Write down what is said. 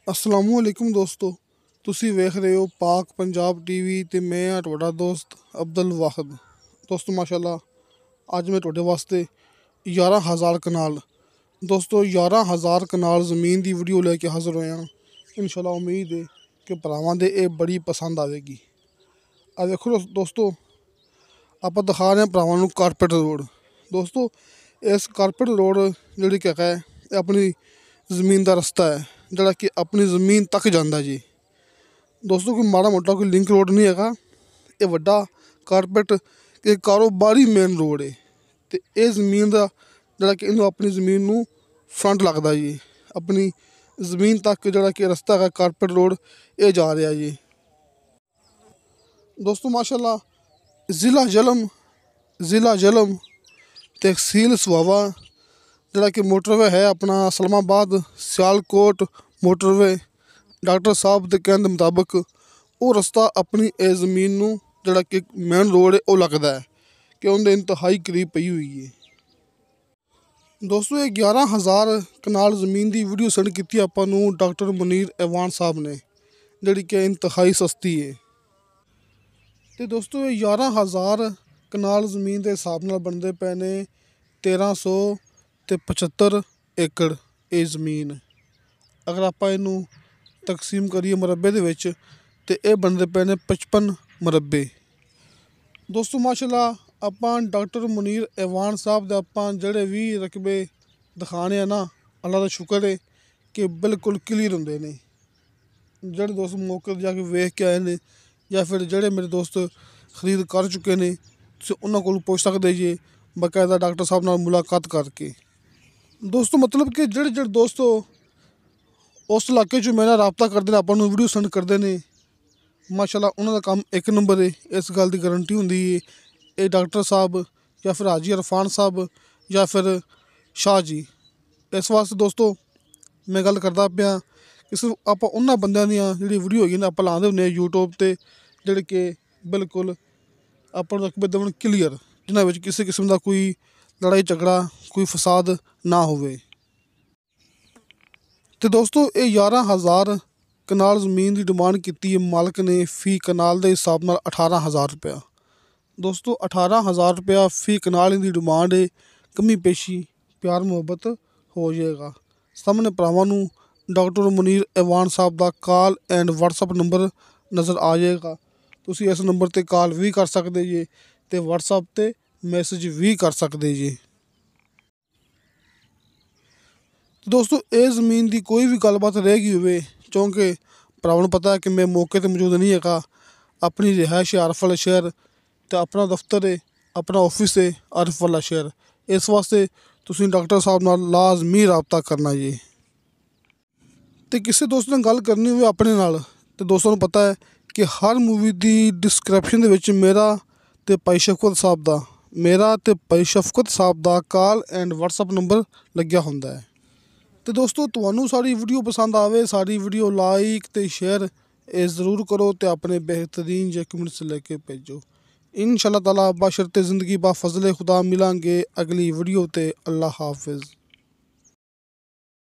अस्सलामुअलैकुम दोस्तों, ਤੁਸੀਂ ਵੇਖ ਰਹੇ ਹੋ ਪਾਕ ਪੰਜਾਬ ਟੀਵੀ ਤੇ ਮੈਂ ਹਾਂ ਤੁਹਾਡਾ ਦੋਸਤ ਅਬਦੁਲ ਵਾਹਿਦ। ਦੋਸਤੋ ਮਾਸ਼ਾਅੱਲਾ ਅੱਜ ਮੈਂ ਤੁਹਾਡੇ ਵਾਸਤੇ 11,000 ਕਨਾਲ ਦੋਸਤੋ 11,000 ਕਨਾਲ ਜ਼ਮੀਨ ਦੀ ਵੀਡੀਓ ਲੈ ਕੇ ਹਾਜ਼ਰ ਹੋਇਆ। ਇਨਸ਼ਾਅੱਲਾ ਉਮੀਦ ਹੈ ਕਿ ਭਰਾਵਾਂ ਦੇ ਇਹ ਬੜੀ ਪਸੰਦ ਆਵੇਗੀ। ਆ ਦੇਖੋ ਦੋਸਤੋ, ਆਪਾਂ ਦਿਖਾ ਰਹੇ ਹਾਂ ਭਰਾਵਾਂ ਨੂੰ ਕਾਰਪੇਟ ਰੋਡ। ਦੋਸਤੋ ਇਸ ਕਾਰਪੇਟ ਰੋਡ ਜਿਹੜੀ ਕਿ ਹੈ ਇਹ ਆਪਣੀ ਜ਼ਮੀਨ ਦਾ ਰਸਤਾ ਹੈ ਜਿਹੜਾ ਕਿ ਆਪਣੀ ਜ਼ਮੀਨ ਤੱਕ ਜਾਂਦਾ ਜੀ। ਦੋਸਤੋ ਕੋਈ ਮਾੜਾ ਮੋਟਾ ਕੋਈ ਲਿੰਕ ਰੋਡ ਨਹੀਂ ਹੈਗਾ, ਇਹ ਵੱਡਾ ਕਾਰਪੇਟ ਕਿ ਕਾਰੋਬਾਰੀ ਮੇਨ ਰੋਡ ਹੈ ਅਤੇ ਇਹ ਜ਼ਮੀਨ ਦਾ ਜਿਹੜਾ ਕਿ ਇਹਨੂੰ ਆਪਣੀ ਜ਼ਮੀਨ ਨੂੰ ਫਰੰਟ ਲੱਗਦਾ ਜੀ। ਆਪਣੀ ਜ਼ਮੀਨ ਤੱਕ ਜਿਹੜਾ ਕਿ ਰਸਤਾ ਹੈਗਾ ਕਾਰਪੇਟ ਰੋਡ ਇਹ ਜਾ ਰਿਹਾ ਜੀ। ਦੋਸਤੋ ਮਾਸ਼ਾਅੱਲਾ ਜ਼ਿਲ੍ਹਾ ਜਲਮ ਤਹਿਸੀਲ ਸਵਾਵਾ ਜਿਹੜਾ ਕਿ ਮੋਟਰਵੇ ਹੈ ਆਪਣਾ ਇਸਲਾਮਾਬਾਦ ਸਿਆਲਕੋਟ ਮੋਟਰਵੇ, ਡਾਕਟਰ ਸਾਹਿਬ ਦੇ ਕਹਿਣ ਦੇ ਮੁਤਾਬਕ ਉਹ ਰਸਤਾ ਆਪਣੀ ਇਹ ਜ਼ਮੀਨ ਨੂੰ ਜਿਹੜਾ ਕਿ ਮੇਨ ਰੋਡ ਹੈ ਉਹ ਲੱਗਦਾ ਹੈ ਕਿ ਉਹਦੇ ਇੰਤਹਾਈ ਕਰੀਬ ਪਈ ਹੋਈ ਹੈ। ਦੋਸਤੋ ਇਹ 11,000 ਕਨਾਲ ਜ਼ਮੀਨ ਦੀ ਵੀਡੀਓ ਸੈਂਡ ਕੀਤੀ ਆਪਾਂ ਨੂੰ ਡਾਕਟਰ ਮੁਨੀਰ ਐਵਾਨ ਸਾਹਿਬ ਨੇ, ਜਿਹੜੀ ਕਿ ਇੰਤਹਾਈ ਸਸਤੀ ਹੈ। ਅਤੇ ਦੋਸਤੋ ਇਹ 11,000 ਕਨਾਲ ਜ਼ਮੀਨ ਦੇ ਹਿਸਾਬ ਨਾਲ ਬਣਦੇ ਪਏ ਨੇ 1375 ਏਕੜ ਇਹ ਜ਼ਮੀਨ। ਅਗਰ ਆਪਾਂ ਇਹਨੂੰ ਤਕਸੀਮ ਕਰੀਏ ਮੁਰੱਬੇ ਦੇ ਵਿੱਚ ਤਾਂ ਇਹ ਬਣਦੇ ਪਏ ਨੇ 55 ਮੁਰੱਬੇ। ਦੋਸਤੋ ਮਾਸ਼ਾਅੱਲਾ ਆਪਾਂ ਡਾਕਟਰ ਮੁਨੀਰ ਐਵਾਨ ਸਾਹਿਬ ਦੇ ਆਪਾਂ ਜਿਹੜੇ ਵੀ ਰਕਬੇ ਦਿਖਾਣੇ ਆ ਨਾ, ਅੱਲਾ ਦਾ ਸ਼ੁਕਰ ਹੈ ਕਿ ਬਿਲਕੁਲ ਕਲੀਅਰ ਹੁੰਦੇ ਨੇ। ਜਿਹੜੇ ਦੋਸਤ ਮੌਕੇ 'ਤੇ ਜਾ ਕੇ ਵੇਖ ਕੇ ਆਏ ਨੇ ਜਾਂ ਫਿਰ ਜਿਹੜੇ ਮੇਰੇ ਦੋਸਤ ਖਰੀਦ ਕਰ ਚੁੱਕੇ ਨੇ ਤੁਸੀਂ ਉਹਨਾਂ ਕੋਲ ਪੁੱਛ ਸਕਦੇ ਜੇ ਬਾਕਾਇਦਾ ਡਾਕਟਰ ਸਾਹਿਬ ਨਾਲ ਮੁਲਾਕਾਤ ਕਰਕੇ। ਦੋਸਤੋ ਮਤਲਬ ਕਿ ਜਿਹੜੇ ਦੋਸਤ ਉਸ ਇਲਾਕੇ 'ਚ ਮੇਰੇ ਨਾਲ ਰਾਬਤਾ ਕਰਦੇ ਨੇ, ਆਪਾਂ ਨੂੰ ਵੀਡੀਓ ਸੈਂਡ ਕਰਦੇ ਨੇ, ਮਾਸ਼ਾਅੱਲਾ ਉਹਨਾਂ ਦਾ ਕੰਮ ਇੱਕ ਨੰਬਰ ਹੈ। ਇਸ ਗੱਲ ਦੀ ਗਰੰਟੀ ਹੁੰਦੀ ਹੈ ਇਹ ਡਾਕਟਰ ਸਾਹਿਬ ਜਾਂ ਫਿਰ ਹਾਜੀ ਇਰਫਾਨ ਸਾਹਿਬ ਜਾਂ ਫਿਰ ਸ਼ਾਹ ਜੀ। ਇਸ ਵਾਸਤੇ ਦੋਸਤੋ ਮੈਂ ਗੱਲ ਕਰਦਾ ਪਿਆ ਕਿ ਸਿਰਫ ਆਪਾਂ ਉਹਨਾਂ ਬੰਦਿਆਂ ਦੀਆਂ ਜਿਹੜੀ ਵੀਡੀਓ ਹੈਗੀ ਨਾ ਆਪਾਂ ਲਾਉਂਦੇ ਹੁੰਦੇ ਹਾਂ ਯੂਟਿਊਬ 'ਤੇ, ਜਿਹੜੇ ਕਿ ਬਿਲਕੁਲ ਆਪਾਂ ਨੂੰ ਰਕਬੇ ਦੇਵਣ ਕਲੀਅਰ, ਜਿਨ੍ਹਾਂ ਵਿੱਚ ਕਿਸੇ ਕਿਸਮ ਦਾ ਕੋਈ ਲੜਾਈ ਝਗੜਾ ਕੋਈ ਫਸਾਦ ਨਾ ਹੋਵੇ। ਅਤੇ ਦੋਸਤੋ ਇਹ 11,000 ਕਨਾਲ ਜ਼ਮੀਨ ਦੀ ਡਿਮਾਂਡ ਕੀਤੀ ਹੈ ਮਾਲਕ ਨੇ ਫੀ ਕਨਾਲ ਦੇ ਹਿਸਾਬ ਨਾਲ 18,000 ਰੁਪਇਆ। ਦੋਸਤੋ 18,000 ਰੁਪਇਆ ਫੀ ਕਨਾਲ ਦੀ ਡਿਮਾਂਡ ਹੈ। ਕਮੀ ਪੇਸ਼ੀ ਪਿਆਰ ਮੁਹੱਬਤ ਹੋ ਜਾਏਗਾ। ਸਾਹਮਣੇ ਭਰਾਵਾਂ ਨੂੰ doctor Munir ਐਵਾਨ Sahib the call and WhatsApp number ਨਜ਼ਰ ਆ ਜਾਏਗਾ। ਤੁਸੀਂ ਇਸ ਨੰਬਰ 'ਤੇ ਕਾਲ ਵੀ ਕਰ ਸਕਦੇ ਜੇ ਅਤੇ ਵਟਸਐਪ 'ਤੇ ਮੈਸੇਜ ਵੀ ਕਰ ਸਕਦੇ ਜੇ। ਦੋਸਤੋ ਇਹ ਜ਼ਮੀਨ ਦੀ ਕੋਈ ਵੀ ਗੱਲਬਾਤ ਰਹਿ ਗਈ ਹੋਵੇ, ਕਿਉਂਕਿ ਭਰਾਵਾਂ ਨੂੰ ਪਤਾ ਹੈ ਕਿ ਮੈਂ ਮੌਕੇ 'ਤੇ ਮੌਜੂਦ ਨਹੀਂ ਹੈਗਾ, ਆਪਣੀ ਰਿਹਾਇਸ਼ ਆਰਿਫ ਵਾਲਾ ਸ਼ਹਿਰ ਅਤੇ ਆਪਣਾ ਦਫ਼ਤਰ ਹੈ, ਆਪਣਾ ਆਫਿਸ ਹੈ ਆਰਿਫ ਵਾਲਾ ਸ਼ਹਿਰ। ਇਸ ਵਾਸਤੇ ਤੁਸੀਂ ਡਾਕਟਰ ਸਾਹਿਬ ਨਾਲ ਲਾਜ਼ਮੀ ਰਾਬਤਾ ਕਰਨਾ ਜੀ। ਅਤੇ ਕਿਸੇ ਦੋਸਤ ਨਾਲ ਗੱਲ ਕਰਨੀ ਹੋਵੇ ਆਪਣੇ ਨਾਲ, ਅਤੇ ਦੋਸਤਾਂ ਨੂੰ ਪਤਾ ਹੈ ਕਿ ਹਰ ਮੂਵੀ ਦੀ ਡਿਸਕ੍ਰਿਪਸ਼ਨ ਦੇ ਵਿੱਚ ਮੇਰਾ ਅਤੇ ਭਾਈ ਸ਼ਫਕਤ ਸਾਹਿਬ ਦਾ ਕਾਲ ਐਂਡ ਵਟਸਐਪ ਨੰਬਰ ਲੱਗਿਆ ਹੁੰਦਾ ਹੈ। ਅਤੇ ਦੋਸਤੋ ਤੁਹਾਨੂੰ ਸਾਡੀ ਵੀਡੀਓ ਪਸੰਦ ਆਵੇ, ਸਾਡੀ ਵੀਡੀਓ ਲਾਈਕ ਅਤੇ ਸ਼ੇਅਰ ਇਹ ਜ਼ਰੂਰ ਕਰੋ ਅਤੇ ਆਪਣੇ ਬਿਹਤਰੀਨ ਜਿਹੇ ਕਮੈਂਟਸ ਲੈ ਕੇ ਭੇਜੋ। इंशाअल्लाह ताला बशर्ते ज़िंदगी बा फज़ले खुदा मिलांगे अगली वीडियो ते। अल्लाह हाफिज़।